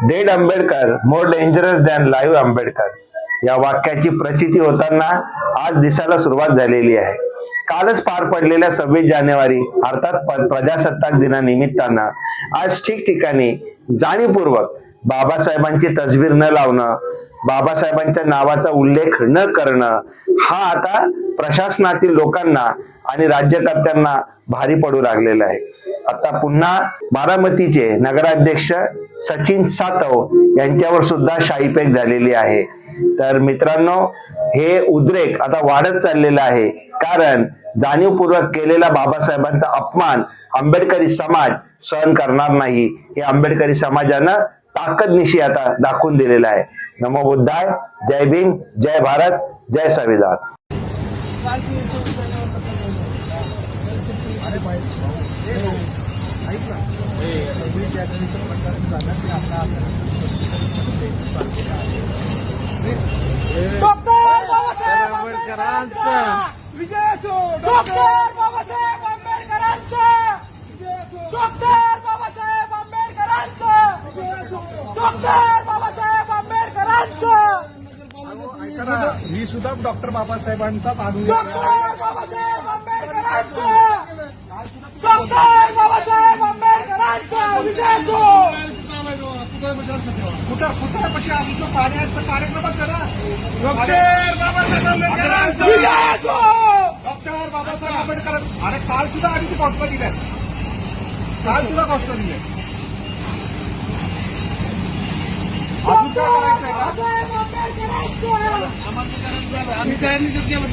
Dead Ambedkar more dangerous than live Ambedkar या वाक्याची प्रचिती होताना आज दिसायला सुरुवात झालेली आहे। कालच पार पडलेल्या 26 जानेवारी अर्थात प्रजासत्ताक दिनानिमित्तानं आज ठिकठिकाणी जाणीवपूर्वक बाबासाहेबांची तस्वीर न लावणं, बाबासाहेबांच्या नावाचा उल्लेख न करणं हा आता प्रशासनातील लोकांना आणि राज्यकर्त्यांना भारी पडू लागलेला आहे। आता पुन्हा बारामतीचे नगराध्यक्ष सचिन सातव यांच्यावर सुद्धा शाईपेक झालेली आहे। तर मित्रांनो, हे उद्रेक आता वाढत चाललेला आहे, कारण जाणीवपूर्वक केलेला बाबासाहेबांचा अपमान आंबेडकरी समाज सहन करणार नाही, हे आंबेडकरी समाजानं ताकदनिशी आता दाखवून दिलेलं आहे। नमो बुद्धाय, जय भीम, जय भारत, जय संविधान। डॉक्टर बाबासाहेब आंबेडकरांचा विजय असो। डॉक्टर बाबासाहेब आंबेडकरांचा विजय असो। डॉक्टर बाबासाहेब आंबेडकरांचा विजय असो। डॉक्टर बाबासाहेब आंबेडकरांचा मी सुद्धा डॉक्टर बाबासाहेबांचाच आढळून डॉक्टर बाबासाहेब आंबेडकरांचा डॉक्टर बाबासाहेब आंबेडकरांचा विजय असो। कुठे आमचं 8:30चा कार्यक्रम करा। डॉक्टर बाबासाहेब आंबेडकरांचा विजय असो। डॉक्टर बाबासाहेब आंबेडकर अरे काल सुद्धा आम्ही ती कॉस्ट दिल्या, काल सुद्धा कॉस्ट दिल्या। अजून काय करायचंय का? आम्ही तयारीच केलं।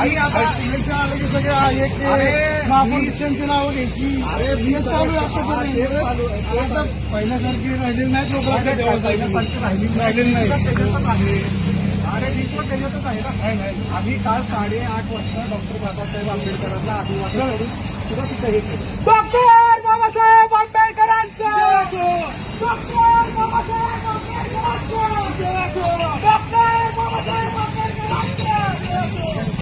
आई आता इलेक्शन आलं की सगळे महापौरांची नावं घ्यायची। अरे मी चालू आता पहिल्यासारखी राहिलेली नाहीत लोक, पहिल्यासारखी राहिलेली नाही। अरे रिपोर्ट त्याच्यातच आहे ना। आम्ही काल 8:30 वाजता डॉक्टर बाबासाहेब आंबेडकरांना अभिवादन करून सुद्धा तिथं हे केलं। डॉक्टर बाबासाहेब आंबेडकरांचा डॉक्टर